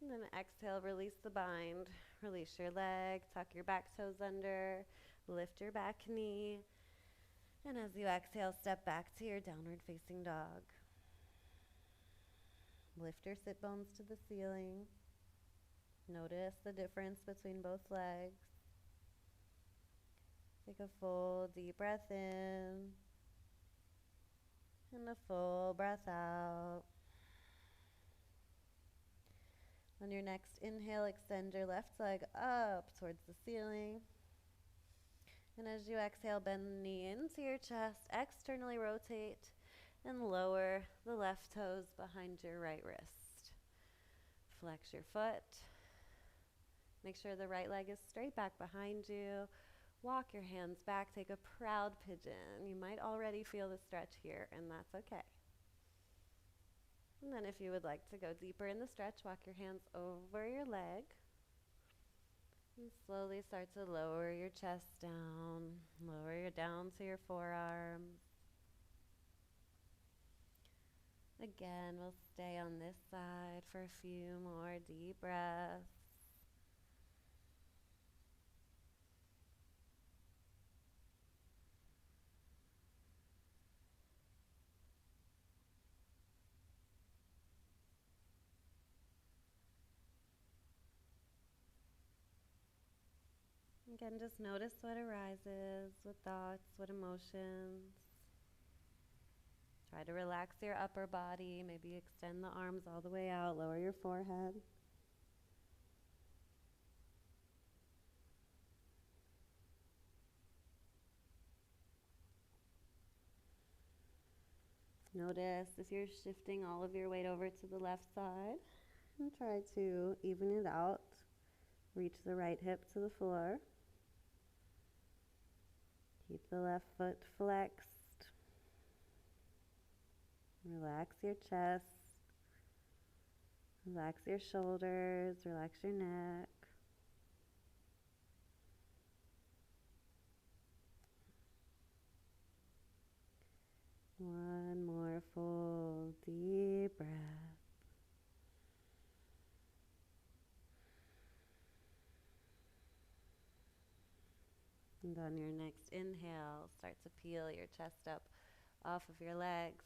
And then exhale, release the bind. Release your leg, tuck your back toes under, lift your back knee. And as you exhale, step back to your downward facing dog. Lift your sit bones to the ceiling. Notice the difference between both legs. Take a full deep breath in and a full breath out. On your next inhale, extend your left leg up towards the ceiling. And as you exhale, bend the knee into your chest, externally rotate, and lower the left toes behind your right wrist. Flex your foot. Make sure the right leg is straight back behind you. Walk your hands back, take a proud pigeon. You might already feel the stretch here, and that's okay. And then if you would like to go deeper in the stretch, walk your hands over your leg. And slowly start to lower your chest down. Lower your down to your forearms. Again, we'll stay on this side for a few more deep breaths. Again, just notice what arises, what thoughts, what emotions. Try to relax your upper body, maybe extend the arms all the way out, lower your forehead. Notice if you're shifting all of your weight over to the left side, and try to even it out. Reach the right hip to the floor. Keep the left foot flexed. Relax your chest. Relax your shoulders. Relax your neck. One more full deep breath. And on your next inhale, start to peel your chest up off of your legs.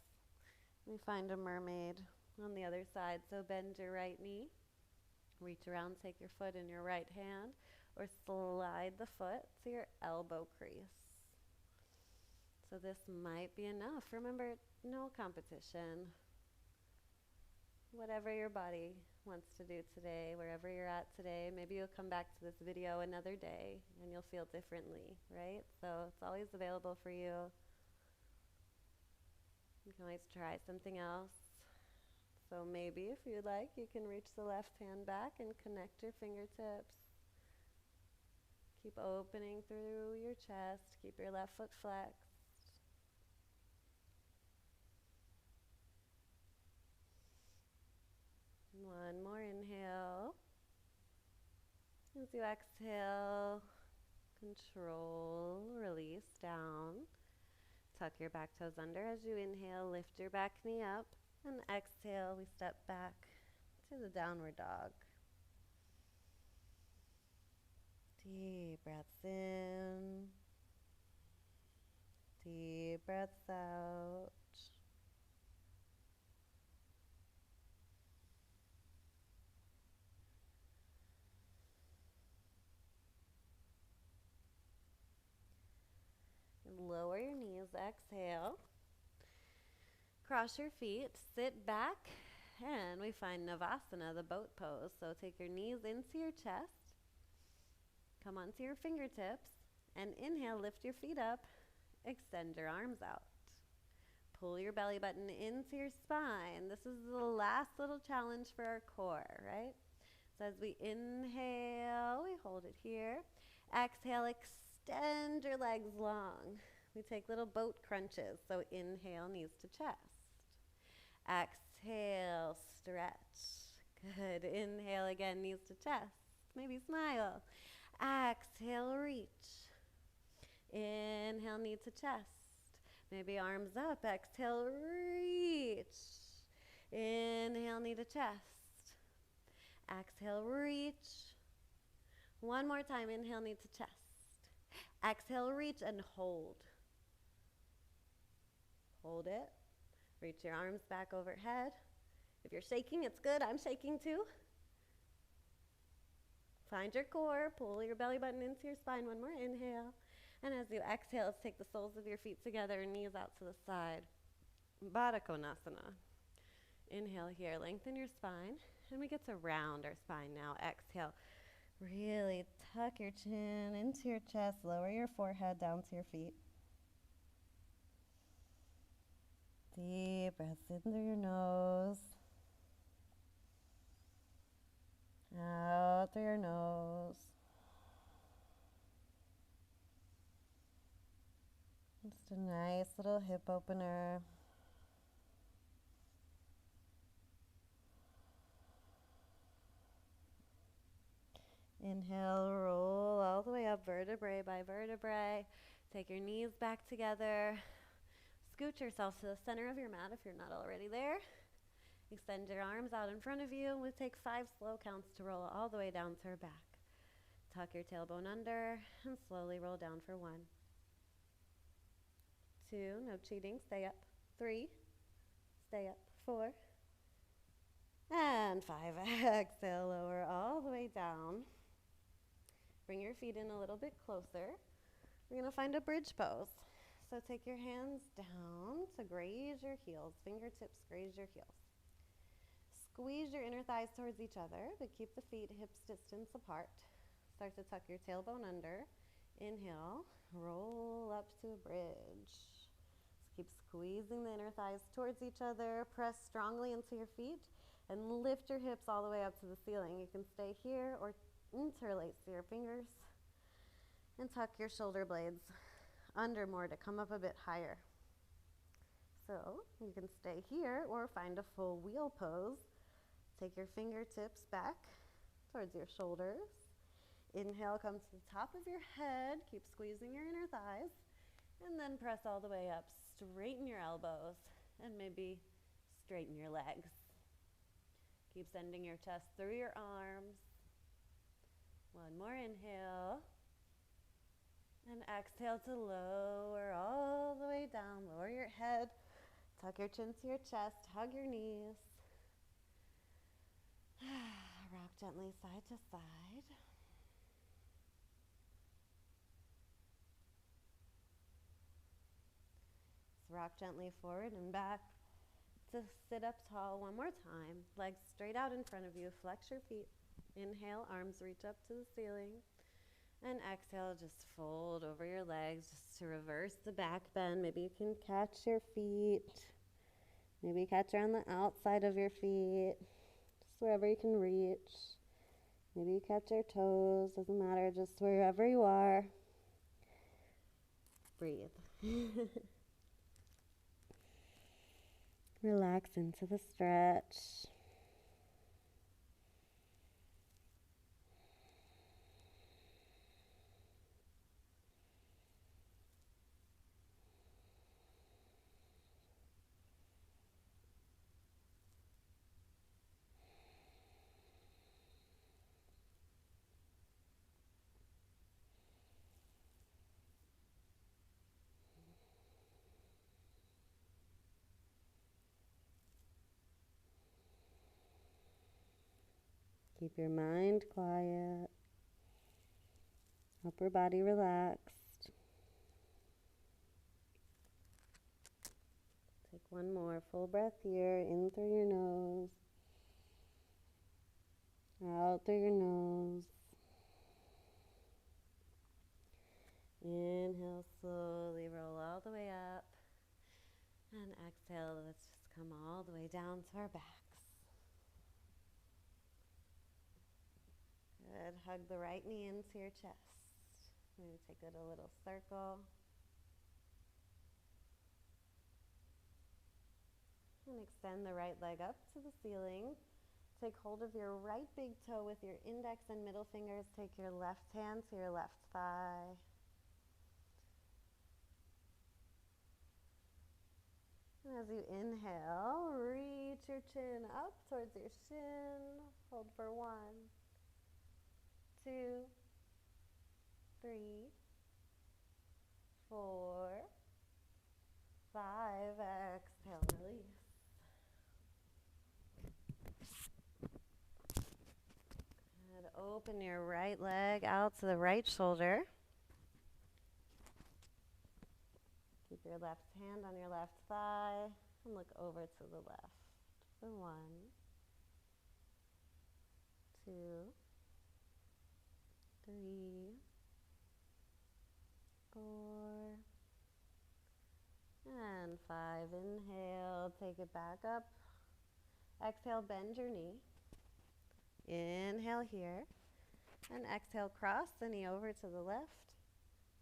We find a mermaid on the other side, so bend your right knee. Reach around, take your foot in your right hand, or slide the foot to your elbow crease. So this might be enough. Remember, no competition. Whatever your body wants to do today, wherever you're at today, maybe you'll come back to this video another day and you'll feel differently, right? So it's always available for you. You can always try something else. So maybe if you'd like, you can reach the left hand back and connect your fingertips. Keep opening through your chest. Keep your left foot flexed. One more inhale. As you exhale, control, release down. Tuck your back toes under as you inhale, lift your back knee up, and exhale, we step back to the downward dog. Deep breaths in, deep breaths out. And lower your knees, exhale. Cross your feet, sit back, and we find Navasana, the boat pose. So take your knees into your chest, come onto your fingertips, and inhale, lift your feet up, extend your arms out. Pull your belly button into your spine. This is the last little challenge for our core, right? So as we inhale, we hold it here. Exhale, extend your legs long. We take little boat crunches. So inhale, knees to chest. Exhale, stretch. Good. Inhale again, knees to chest. Maybe smile. Exhale, reach. Inhale, knee to chest. Maybe arms up. Exhale, reach. Inhale, knee to chest. Exhale, reach. One more time. Inhale, knee to chest. Exhale, reach and hold. Hold it. Reach your arms back overhead. If you're shaking, it's good. I'm shaking too. Find your core. Pull your belly button into your spine. One more inhale. And as you exhale, let's take the soles of your feet together, knees out to the side. Baddha Konasana. Inhale here. Lengthen your spine. And we get to round our spine now. Exhale. Really tuck your chin into your chest. Lower your forehead down to your feet. Deep breaths in through your nose. Out through your nose. Just a nice little hip opener. Inhale, roll all the way up, vertebrae by vertebrae. Take your knees back together. Scoot yourself to the center of your mat if you're not already there. Extend your arms out in front of you. We'll take 5 slow counts to roll all the way down to our back. Tuck your tailbone under and slowly roll down for 1. 2, no cheating, stay up. 3, stay up. 4, and 5. Exhale, lower all the way down. Bring your feet in a little bit closer. We're going to find a bridge pose. So take your hands down to graze your heels. Fingertips graze your heels. Squeeze your inner thighs towards each other, but keep the feet hips distance apart. Start to tuck your tailbone under. Inhale, roll up to a bridge. Just keep squeezing the inner thighs towards each other. Press strongly into your feet and lift your hips all the way up to the ceiling. You can stay here or interlace your fingers and tuck your shoulder blades under more to come up a bit higher. So you can stay here or find a full wheel pose. Take your fingertips back towards your shoulders. Inhale, come to the top of your head. Keep squeezing your inner thighs. And then press all the way up. Straighten your elbows and maybe straighten your legs. Keep sending your chest through your arms. One more inhale. And exhale to lower all the way down. Lower your head. Tuck your chin to your chest. Hug your knees. Rock gently side to side. Rock gently forward and back to sit up tall one more time. Legs straight out in front of you. Flex your feet. Inhale, arms reach up to the ceiling. And exhale, just fold over your legs just to reverse the back bend. Maybe you can catch your feet. Maybe catch around the outside of your feet. Just wherever you can reach. Maybe you catch your toes. Doesn't matter. Just wherever you are. Breathe. Relax into the stretch. Keep your mind quiet, upper body relaxed. Take One more full breath here, in through your nose, out through your nose. Inhale, slowly roll all the way up. And exhale, let's just come all the way down to our backs. Good. Hug the right knee into your chest. Maybe take it a little circle. And extend the right leg up to the ceiling. Take hold of your right big toe with your index and middle fingers. Take your left hand to your left thigh. And as you inhale, reach your chin up towards your shin. Hold for 1, 2, 3, 4, 5. Exhale, release. Good. Open your right leg out to the right shoulder. Keep your left hand on your left thigh and look over to the left for 1, 2, 3, 4, and 5. Inhale, take it back up. Exhale, bend your knee. Inhale here. And exhale, cross the knee over to the left.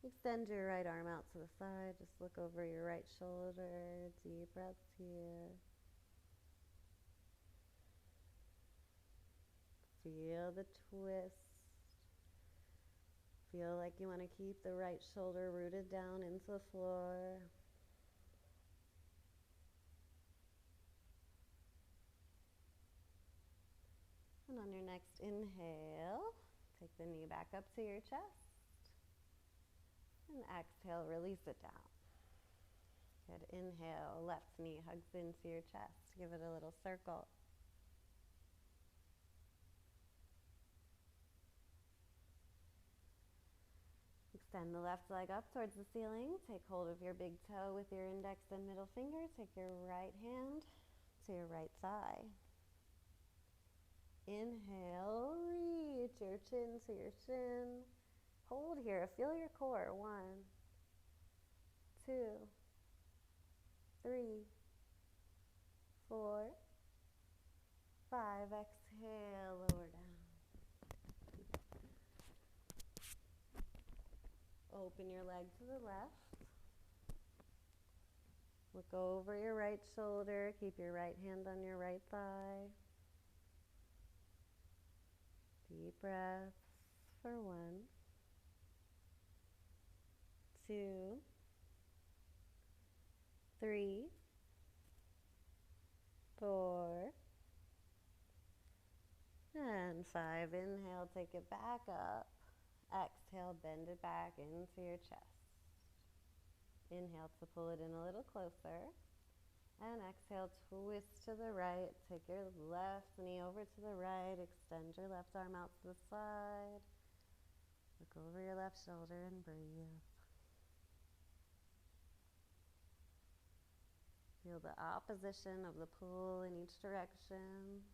Extend your right arm out to the side. Just look over your right shoulder. Deep breaths here. Feel the twist. Feel like you want to keep the right shoulder rooted down into the floor. And on your next inhale, take the knee back up to your chest. And exhale, release it down. Good. Inhale, left knee hugs into your chest. Give it a little circle. Extend the left leg up towards the ceiling. Take hold of your big toe with your index and middle finger. Take your right hand to your right thigh. Inhale, reach your chin to your shin. Hold here, feel your core. 1, 2, 3, 4, 5. Exhale, lower down. Open your leg to the left. Look over your right shoulder. Keep your right hand on your right thigh. Deep breaths for 1, 2, 3, 4, and 5. Inhale, take it back up. Exhale, bend it back into your chest. Inhale to pull it in a little closer. And exhale, twist to the right. Take your left knee over to the right. Extend your left arm out to the side. Look over your left shoulder and breathe. Feel the opposition of the pull in each direction.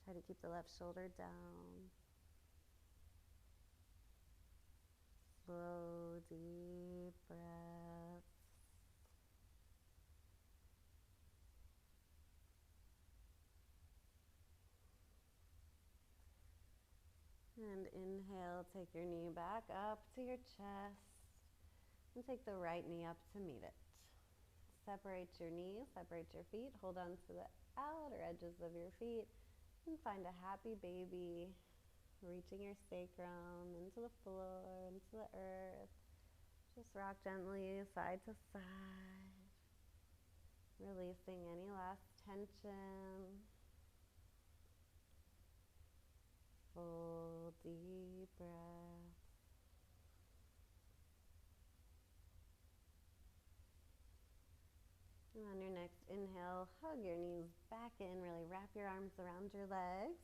Try to keep the left shoulder down. Slow, deep breaths. And inhale, take your knee back up to your chest. And take the right knee up to meet it. Separate your knees, separate your feet. Hold on to the outer edges of your feet. And find a happy baby. Reaching your sacrum into the floor, into the earth. Just rock gently side to side. Releasing any last tension. Full deep breath. And on your next inhale, hug your knees back in. Really wrap your arms around your legs.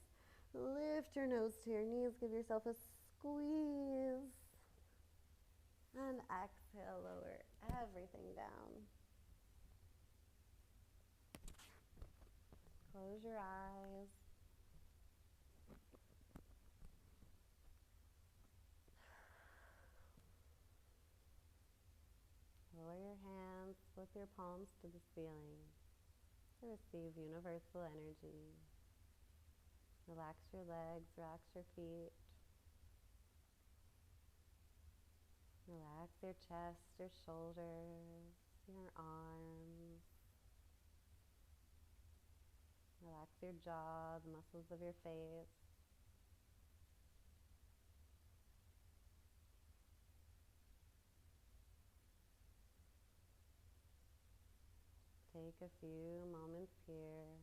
Lift your nose to your knees. Give yourself a squeeze. And exhale, lower everything down. Close your eyes. Lower your hands, flip your palms to the ceiling to receive universal energy. Relax your legs, relax your feet. Relax your chest, your shoulders, your arms. Relax your jaw, the muscles of your face. Take a few moments here.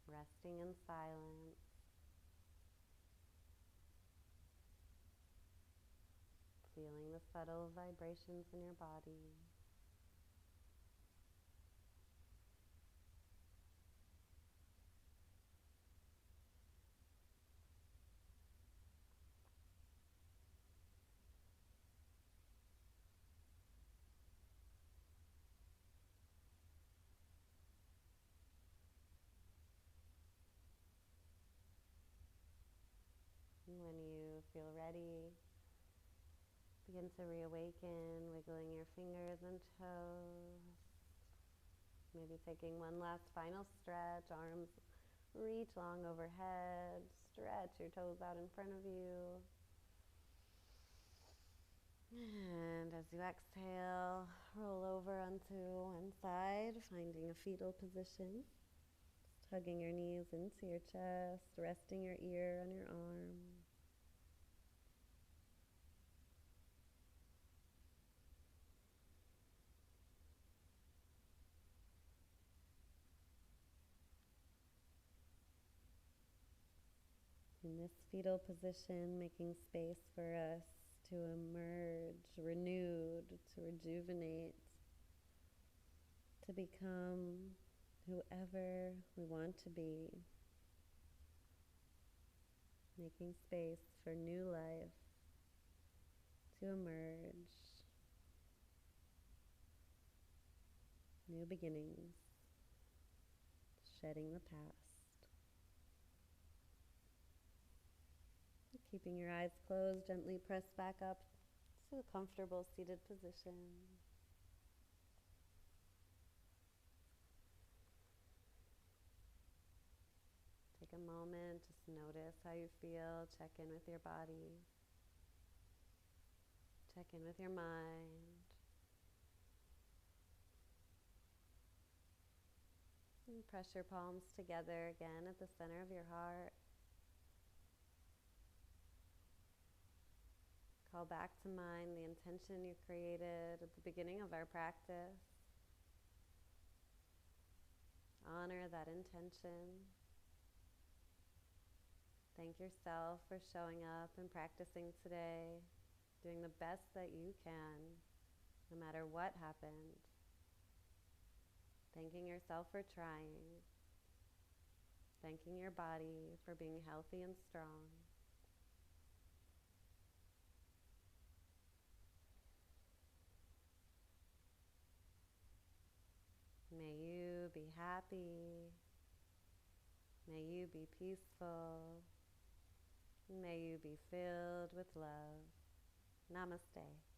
Resting in silence. Feeling the subtle vibrations in your body. And when you feel ready, begin to reawaken, wiggling your fingers and toes. Maybe taking one last final stretch, arms reach long overhead, stretch your toes out in front of you. And as you exhale, roll over onto one side, finding a fetal position. Just hugging your knees into your chest, resting your ear on your arm. In this fetal position, making space for us to emerge renewed, to rejuvenate, to become whoever we want to be. Making space for new life to emerge, new beginnings, shedding the past. Keeping your eyes closed, gently press back up to a comfortable seated position. Take a moment, just notice how you feel, check in with your body, check in with your mind. And press your palms together again at the center of your heart. Call back to mind the intention you created at the beginning of our practice. Honor that intention. Thank yourself for showing up and practicing today, doing the best that you can, no matter what happened. Thanking yourself for trying. Thanking your body for being healthy and strong. May you be happy. May you be peaceful. May you be filled with love. Namaste.